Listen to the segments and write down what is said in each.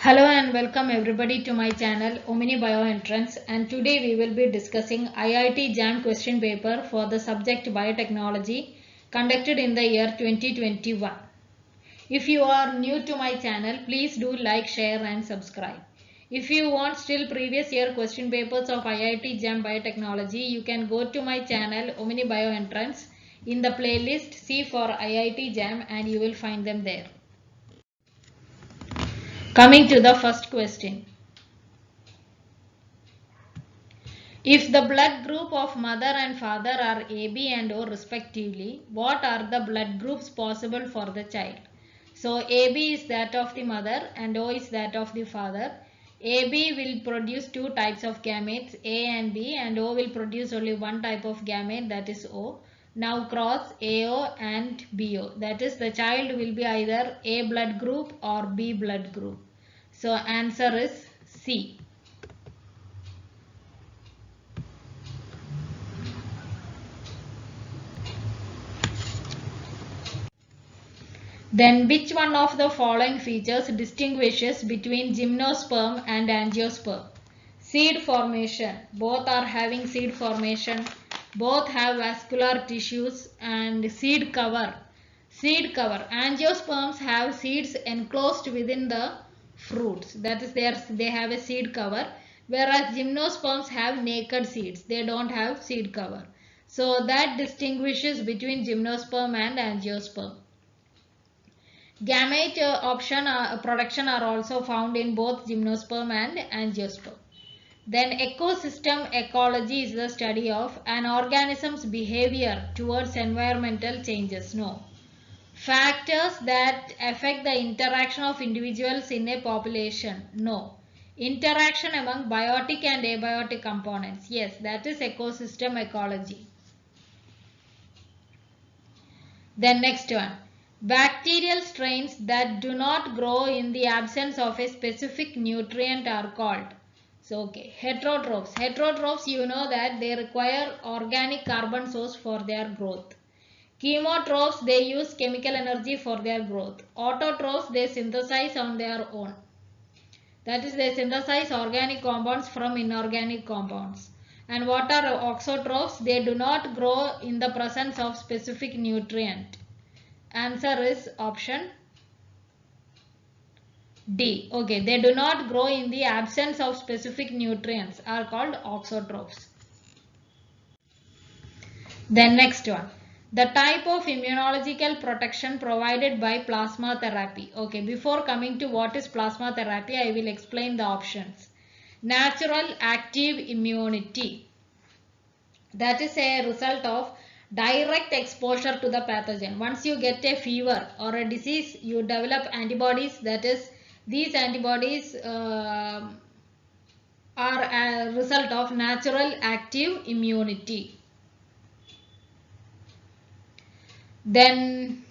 Hello and welcome everybody to my channel Omni Bioentrance, and today we will be discussing IIT JAM question paper for the subject Biotechnology conducted in the year 2021. If you are new to my channel, please do like, share and subscribe. If you want still previous year question papers of IIT JAM Biotechnology, you can go to my channel Omni Bioentrance. In the playlist C for IIT JAM and you will find them there. Coming to the first question. If the blood group of mother and father are AB and O respectively, what are the blood groups possible for the child? So AB is that of the mother and O is that of the father. AB will produce two types of gametes, A and B, and O will produce only one type of gamete, that is O. Now cross AO and BO, that is the child will be either A blood group or B blood group. So answer is C. Then which one of the following features distinguishes between gymnosperm and angiosperm? Seed formation. Both are having seed formation. Both have vascular tissues and seed cover. Seed cover. Angiosperms have seeds enclosed within the fruits. That is, they have a seed cover. Whereas gymnosperms have naked seeds. They don't have seed cover. So that distinguishes between gymnosperm and angiosperm. Gamete production are also found in both gymnosperm and angiosperm. Then ecosystem ecology is the study of an organism's behavior towards environmental changes. No. Factors that affect the interaction of individuals in a population. No. Interaction among biotic and abiotic components. Yes, that is ecosystem ecology. Then next one. Bacterial strains that do not grow in the absence of a specific nutrient are called. So, okay, heterotrophs. Heterotrophs, you know that they require organic carbon source for their growth. Chemotrophs, they use chemical energy for their growth. Autotrophs, they synthesize on their own. That is, they synthesize organic compounds from inorganic compounds. And what are auxotrophs? They do not grow in the presence of specific nutrient. Answer is option D. Okay, they do not grow in the absence of specific nutrients, are called auxotrophs. Then next one. The type of immunological protection provided by plasma therapy. Okay, before coming to what is plasma therapy, I will explain the options. Natural active immunity. That is a result of direct exposure to the pathogen. Once you get a fever or a disease, you develop antibodies. That is, these antibodies are a result of natural active immunity. Then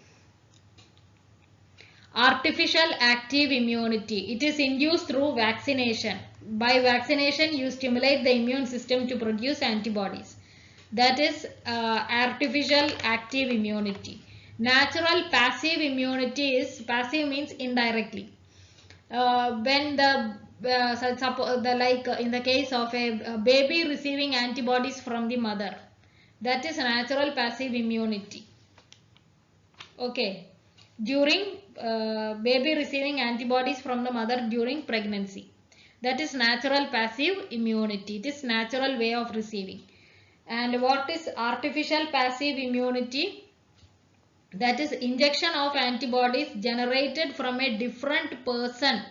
artificial active immunity. It is induced through vaccination. By vaccination, you stimulate the immune system to produce antibodies. That is artificial active immunity. Natural passive immunity is, passive means indirectly. When in the case of a baby receiving antibodies from the mother, that is natural passive immunity. Okay, during baby receiving antibodies from the mother during pregnancy, that is natural passive immunity. It is natural way of receiving. And what is artificial passive immunity? That is injection of antibodies generated from a different person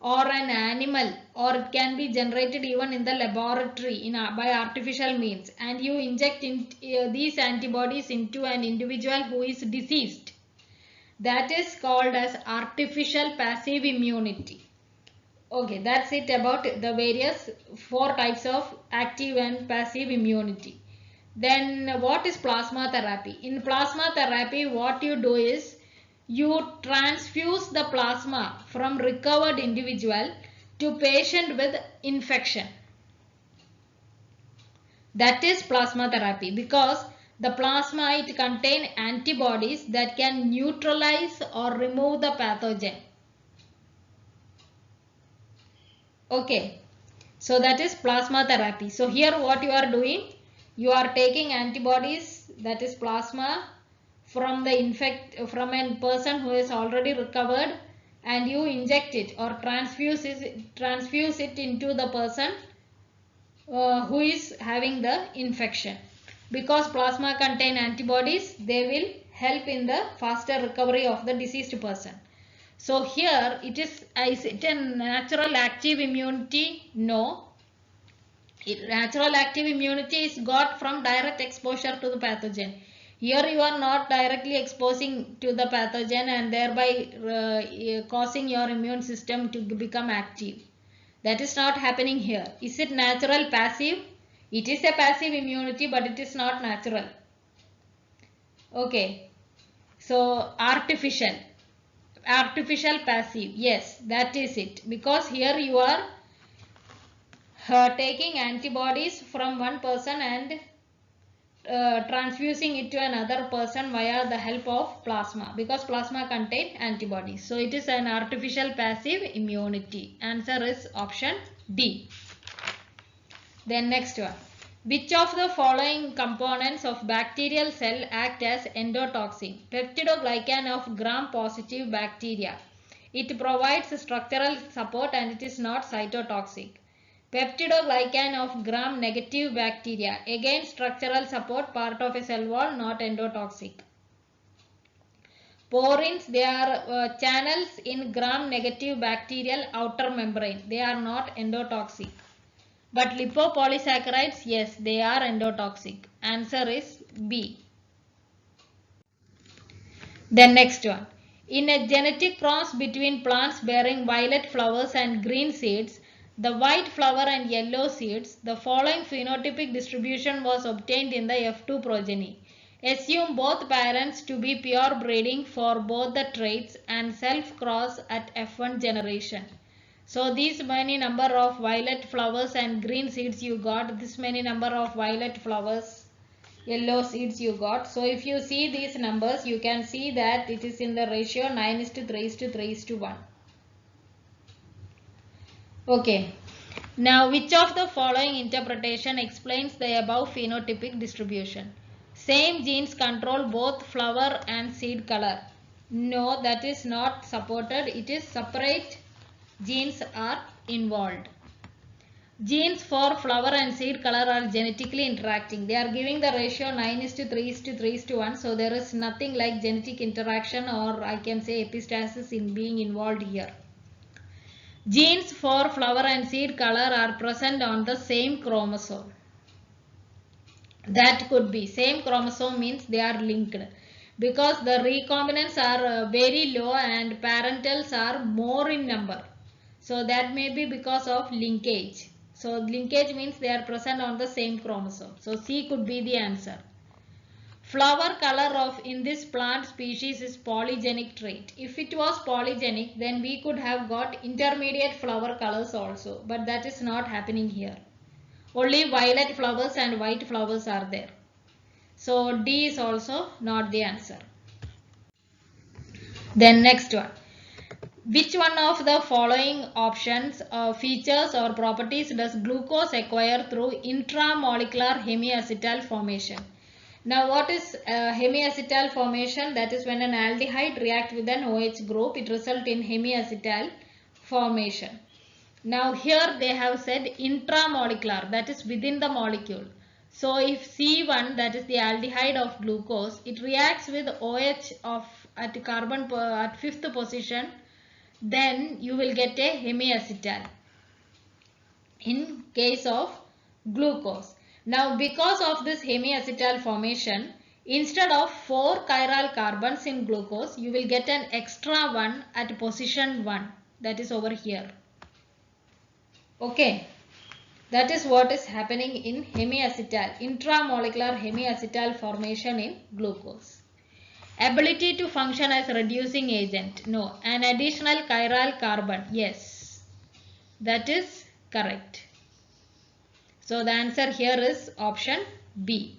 or an animal, or it can be generated even in the laboratory by artificial means, and you inject these antibodies into an individual who is deceased. That is called as artificial passive immunity. Okay, that's it about the various 4 types of active and passive immunity. Then what is plasma therapy? In plasma therapy, what you do is you transfuse the plasma from recovered individual to patient with infection. That is plasma therapy, because the plasma, it contains antibodies that can neutralize or remove the pathogen. Okay. So that is plasma therapy. So here what you are doing, you are taking antibodies, that is plasma, from a person who is already recovered, and you inject it or transfuse it into the person who is having the infection. Because plasma contain antibodies, they will help in the faster recovery of the diseased person. So here is it a natural active immunity? No. Natural active immunity is got from direct exposure to the pathogen. Here you are not directly exposing to the pathogen and thereby causing your immune system to become active. That is not happening here. Is it natural passive? It is a passive immunity, but it is not natural. Okay. So artificial passive, yes, that is it. Because here you are taking antibodies from one person and transfusing it to another person via the help of plasma, because plasma contains antibodies. So it is an artificial passive immunity. Answer is option D. Then next one. Which of the following components of bacterial cell act as endotoxin? Peptidoglycan of gram-positive bacteria. It provides structural support and it is not cytotoxic. Peptidoglycan of gram-negative bacteria. Again, structural support, part of a cell wall, not endotoxic. Porins, they are channels in gram-negative bacterial outer membrane. They are not endotoxic. But lipopolysaccharides, yes, they are endotoxic. Answer is B. Then next one. In a genetic cross between plants bearing violet flowers and green seeds, the white flower and yellow seeds, the following phenotypic distribution was obtained in the F2 progeny. Assume both parents to be pure breeding for both the traits and self-cross at F1 generation. So these many number of violet flowers and green seeds you got, this many number of violet flowers, yellow seeds you got. So if you see these numbers, you can see that it is in the ratio 9:3:3:1. Okay. Now which of the following interpretation explains the above phenotypic distribution? Same genes control both flower and seed color. No, that is not supported. It is separate genes are involved. Genes for flower and seed color are genetically interacting. They are giving the ratio 9:3:3:1. So there is nothing like genetic interaction, or I can say epistasis in being involved here. Genes for flower and seed color are present on the same chromosome. That could be same chromosome means they are linked, because the recombinants are very low and parentals are more in number. So that may be because of linkage. So linkage means they are present on the same chromosome. So C could be the answer. Flower color of in this plant species is polygenic trait. If it was polygenic, then we could have got intermediate flower colors also. But that is not happening here. Only violet flowers and white flowers are there. So D is also not the answer. Then next one. Which one of the following options features or properties does glucose acquire through intramolecular hemiacetal formation? Now what is hemiacetal formation? That is when an aldehyde reacts with an OH group, it results in hemiacetal formation. Now here they have said intramolecular, that is within the molecule. So if C1, that is the aldehyde of glucose, it reacts with OH at carbon at 5th position, then you will get a hemiacetal in case of glucose. Now because of this hemiacetal formation, instead of 4 chiral carbons in glucose, you will get an extra one at position 1, that is over here. Okay, that is what is happening in hemiacetal, intramolecular hemiacetal formation in glucose. Ability to function as reducing agent. No. An additional chiral carbon. Yes. That is correct. So the answer here is option B.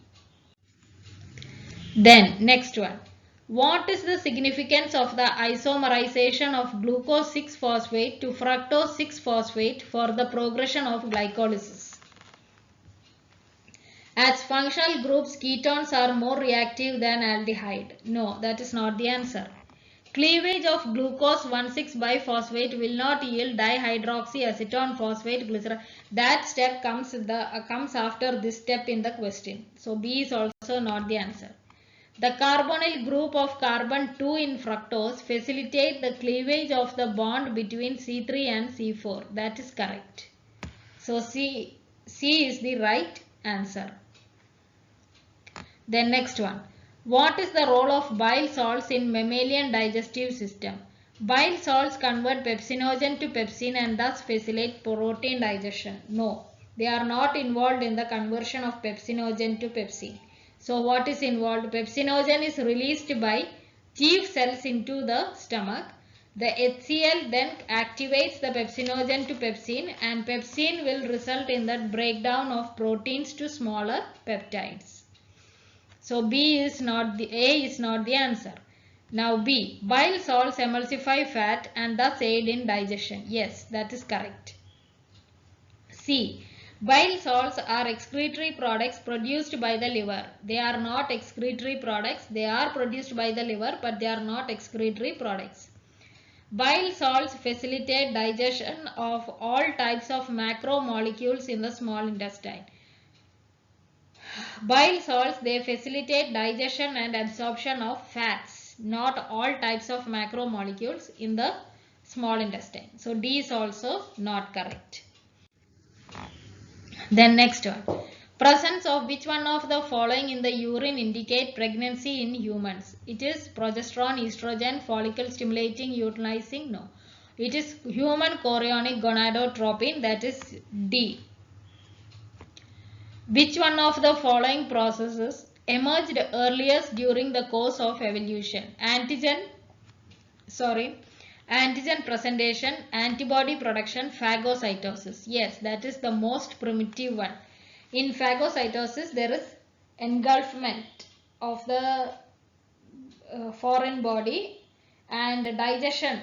Then next one. What is the significance of the isomerization of glucose 6-phosphate to fructose 6-phosphate for the progression of glycolysis? As functional groups, ketones are more reactive than aldehyde. No, that is not the answer. Cleavage of glucose 1,6-biphosphate will not yield dihydroxyacetone phosphate glycerol. That step comes after this step in the question. So B is also not the answer. The carbonyl group of carbon 2 in fructose facilitate the cleavage of the bond between C3 and C4. That is correct. So C is the right answer. Then next one. What is the role of bile salts in mammalian digestive system? Bile salts convert pepsinogen to pepsin and thus facilitate protein digestion. No, they are not involved in the conversion of pepsinogen to pepsin. So what is involved? Pepsinogen is released by chief cells into the stomach. The HCl then activates the pepsinogen to pepsin and pepsin will result in the breakdown of proteins to smaller peptides. So A is not the answer. Now B, bile salts emulsify fat and thus aid in digestion. Yes, that is correct. C, bile salts are excretory products produced by the liver. They are not excretory products. They are produced by the liver, but they are not excretory products. Bile salts facilitate digestion of all types of macromolecules in the small intestine. Bile salts, they facilitate digestion and absorption of fats, not all types of macromolecules in the small intestine. So D is also not correct. Then next one. Presence of which one of the following in the urine indicate pregnancy in humans? It is progesterone, estrogen, follicle stimulating, utilizing? No. It is human chorionic gonadotropin, that is D. Which one of the following processes emerged earliest during the course of evolution? Antigen presentation, antibody production, phagocytosis. Yes, that is the most primitive one. In phagocytosis, there is engulfment of the foreign body and digestion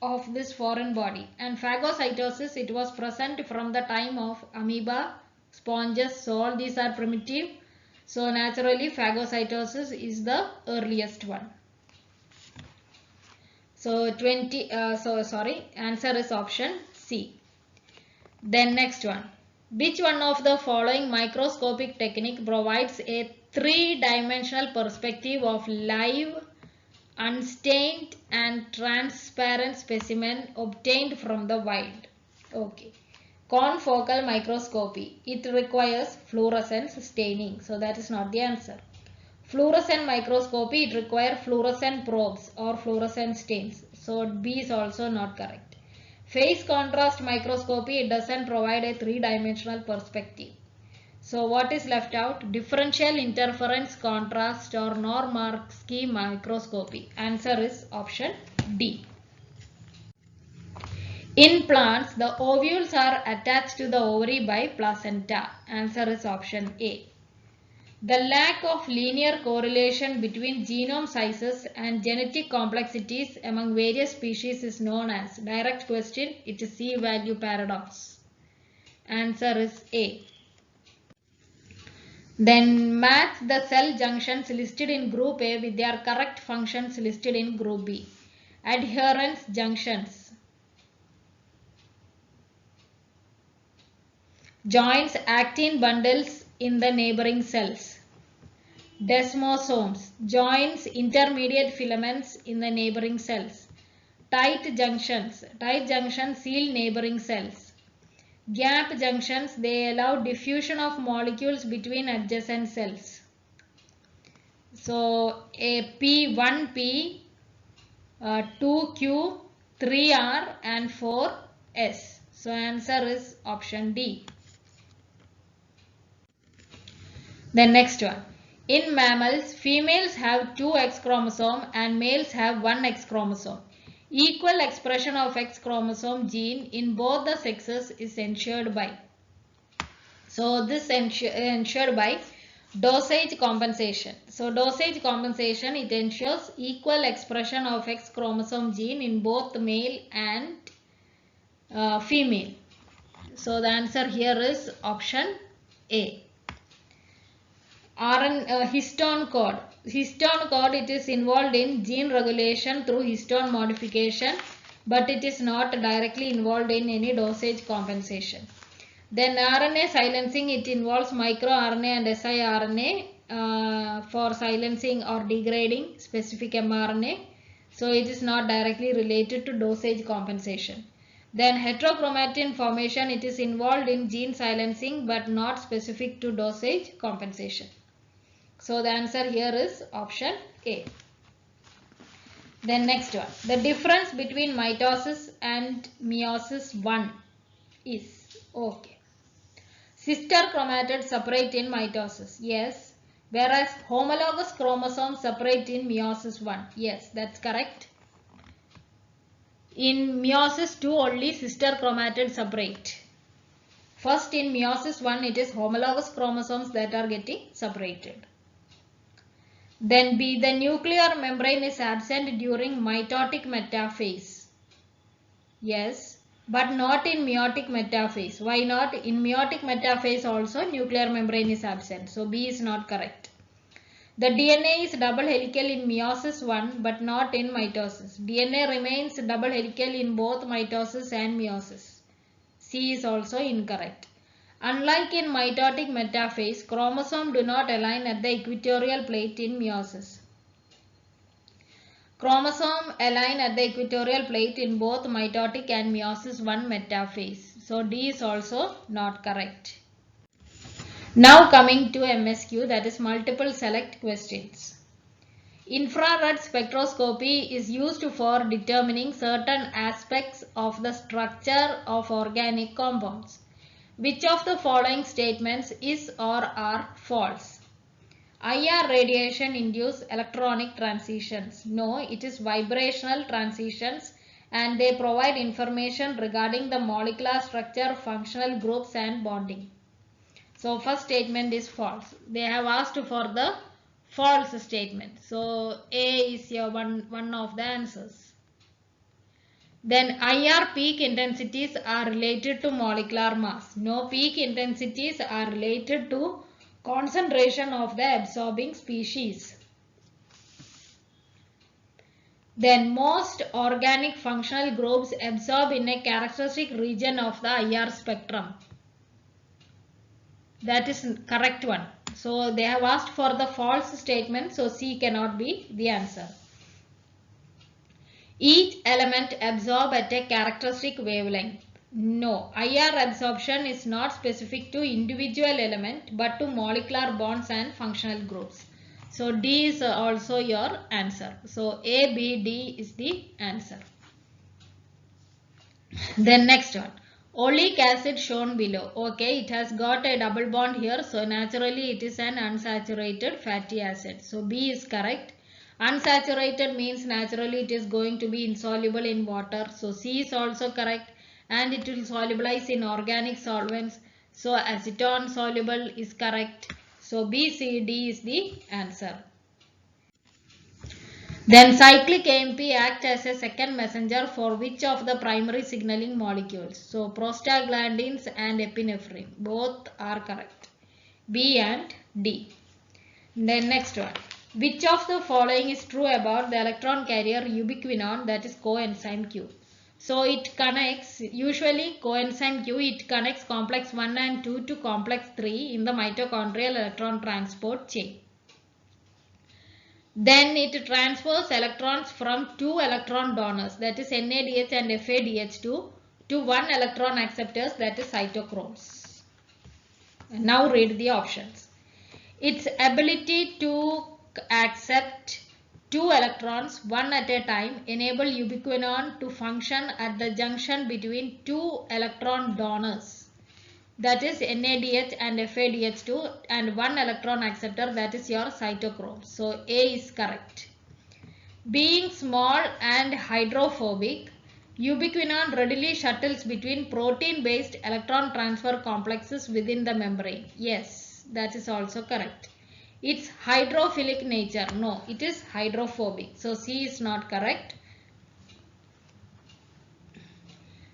of this foreign body. And phagocytosis, it was present from the time of amoeba, sponges, so all these are primitive. So naturally phagocytosis is the earliest one. So answer is option C. Then next one. Which one of the following microscopic technique provides a three-dimensional perspective of live, unstained and transparent specimen obtained from the wild? Okay. Confocal microscopy. It requires fluorescence staining. So that is not the answer. Fluorescent microscopy. It requires fluorescent probes or fluorescent stains. So B is also not correct. Phase contrast microscopy. It doesn't provide a three-dimensional perspective. So what is left out? Differential interference contrast or Normarksky microscopy. Answer is option D. In plants, the ovules are attached to the ovary by placenta. Answer is option A. The lack of linear correlation between genome sizes and genetic complexities among various species is known as, direct question, it is C-value paradox. Answer is A. Then match the cell junctions listed in group A with their correct functions listed in group B. Adherence junctions. Joins actin bundles in the neighboring cells. Desmosomes joins intermediate filaments in the neighboring cells. Tight junctions seal neighboring cells. Gap junctions, they allow diffusion of molecules between adjacent cells. So a P1P, 2Q, 3R and 4S. So answer is option D. Then next one. In mammals, females have 2 X chromosome and males have 1 X chromosome. Equal expression of X chromosome gene in both the sexes is ensured by. So this ensured by Dosage compensation. So dosage compensation, it ensures equal expression of X chromosome gene in both male and female. So the answer here is option A. Histone code. Histone code, it is involved in gene regulation through histone modification, but it is not directly involved in any dosage compensation. Then RNA silencing, it involves microRNA and siRNA for silencing or degrading specific mRNA. So it is not directly related to dosage compensation. Then heterochromatin formation, it is involved in gene silencing but not specific to dosage compensation. So the answer here is option A. Then next one. The difference between mitosis and meiosis 1 is okay. Sister chromatids separate in mitosis. Yes. Whereas homologous chromosomes separate in meiosis 1. Yes, that's correct. In meiosis 2 only sister chromatids separate. First in meiosis 1 it is homologous chromosomes that are getting separated. Then B, the nuclear membrane is absent during mitotic metaphase. Yes, but not in meiotic metaphase. Why not? In meiotic metaphase also nuclear membrane is absent. So B is not correct. The DNA is double helical in meiosis 1 but not in mitosis. DNA remains double helical in both mitosis and meiosis. C is also incorrect. Unlike in mitotic metaphase, chromosomes do not align at the equatorial plate in meiosis. Chromosomes align at the equatorial plate in both mitotic and meiosis 1 metaphase. So D is also not correct. Now coming to MSQ, that is multiple select questions. Infrared spectroscopy is used for determining certain aspects of the structure of organic compounds. Which of the following statements is or are false? IR radiation induces electronic transitions. No, it is vibrational transitions and they provide information regarding the molecular structure, functional groups and bonding. So first statement is false. They have asked for the false statement. So A is your one of the answers. Then IR peak intensities are related to molecular mass. No, peak intensities are related to concentration of the absorbing species. Then most organic functional groups absorb in a characteristic region of the IR spectrum. That is correct one. So they have asked for the false statement. So C cannot be the answer. Each element absorbs at a characteristic wavelength. No, IR absorption is not specific to individual element but to molecular bonds and functional groups. So D is also your answer. So A, B, D is the answer. Then next one. Oleic acid shown below. Okay, it has got a double bond here. So naturally it is an unsaturated fatty acid. So B is correct. Unsaturated means naturally it is going to be insoluble in water. So C is also correct and it will solubilize in organic solvents. So acetone soluble is correct. So B, C, D is the answer. Then cyclic AMP acts as a second messenger for which of the primary signaling molecules? So prostaglandins and epinephrine both are correct. B and D. Then next one. Which of the following is true about the electron carrier ubiquinone, that is coenzyme Q? So it connects, usually coenzyme Q, it connects complex 1 and 2 to complex 3 in the mitochondrial electron transport chain. Then it transfers electrons from two electron donors, that is NADH and FADH2, to one electron acceptors, that is cytochromes. Now read the options. Its ability to accept two electrons one at a time enable ubiquinone to function at the junction between two electron donors, that is NADH and FADH2, and one electron acceptor, that is your cytochrome. So A is correct. Being small and hydrophobic, ubiquinone readily shuttles between protein-based electron transfer complexes within the membrane. Yes, that is also correct. Its hydrophilic nature. No, it is hydrophobic. So C is not correct.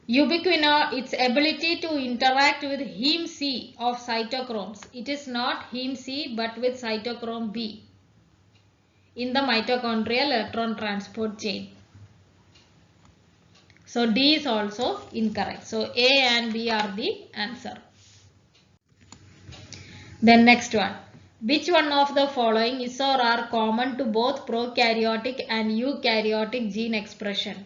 Ubiquinol, its ability to interact with heme C of cytochromes. It is not heme C but with cytochrome B in the mitochondrial electron transport chain. So D is also incorrect. So A and B are the answer. Then next one. Which one of the following is or are common to both prokaryotic and eukaryotic gene expression?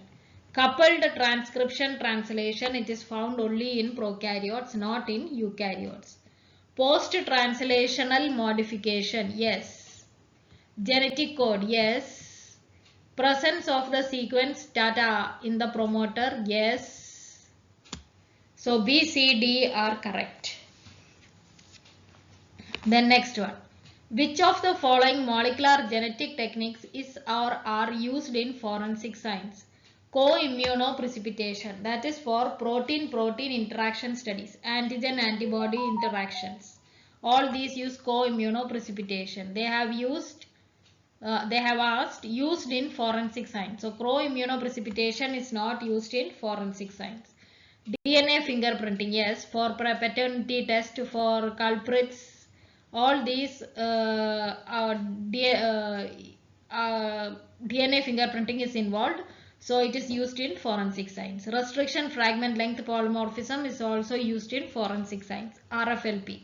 Coupled transcription translation, it is found only in prokaryotes, not in eukaryotes. Post-translational modification, yes. Genetic code, yes. Presence of the sequence data in the promoter, yes. So B, C, D are correct. Then next one. Which of the following molecular genetic techniques is or are used in forensic science? Co-immunoprecipitation, that is for protein-protein interaction studies, antigen-antibody interactions. All these use co-immunoprecipitation. They have asked used in forensic science. So co-immunoprecipitation is not used in forensic science. DNA fingerprinting, yes, for paternity test, for culprits, all these DNA fingerprinting is involved. So it is used in forensic science. Restriction fragment length polymorphism is also used in forensic science. RFLP.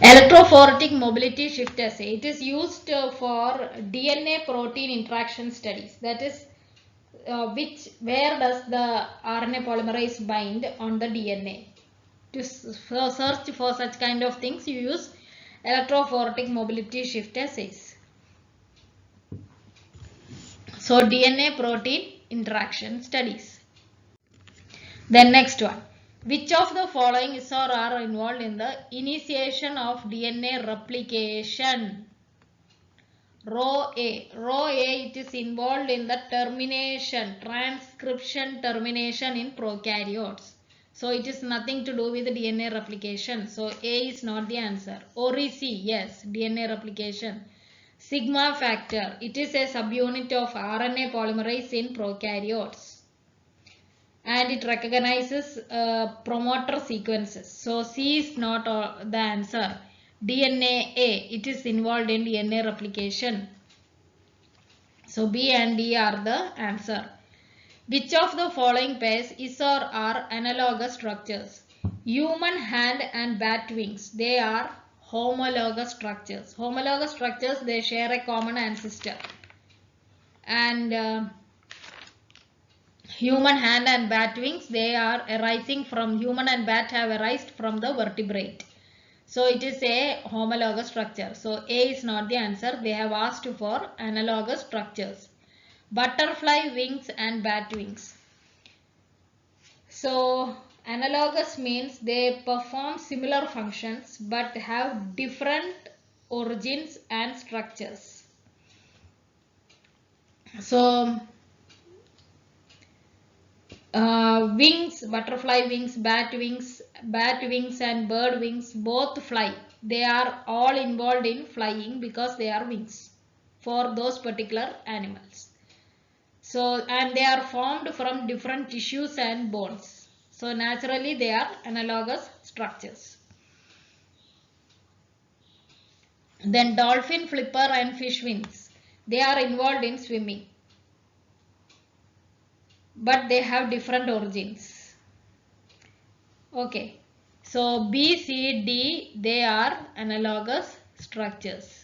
Electrophoretic mobility shift assay. It is used for DNA protein interaction studies. That is where does the RNA polymerase bind on the DNA? To search for such kind of things, you use electrophoretic mobility shift assays. So DNA protein interaction studies. Then next one. Which of the following is or are involved in the initiation of DNA replication? Row A. Row A, it is involved in the termination, transcription termination in prokaryotes. So it is nothing to do with DNA replication. So A is not the answer. Ori C, yes, DNA replication. Sigma factor, it is a subunit of RNA polymerase in prokaryotes. And it recognizes promoter sequences. So C is not the answer. DNA A, it is involved in DNA replication. So B and D are the answer. Which of the following pairs is or are analogous structures? Human hand and bat wings, they are homologous structures. Homologous structures, they share a common ancestor. And human hand and bat wings, they are arising from, human and bat have arisen from the vertebrate. So it is a homologous structure. So A is not the answer. They have asked for analogous structures. Butterfly wings and bat wings. So analogous means they perform similar functions but have different origins and structures. So wings, butterfly wings, bat wings and bird wings both fly. They are all involved in flying because they are wings for those particular animals. So, and they are formed from different tissues and bones. So naturally they are analogous structures. Then dolphin flipper and fish wings. They are involved in swimming, but they have different origins. Okay. So B, C, D, they are analogous structures.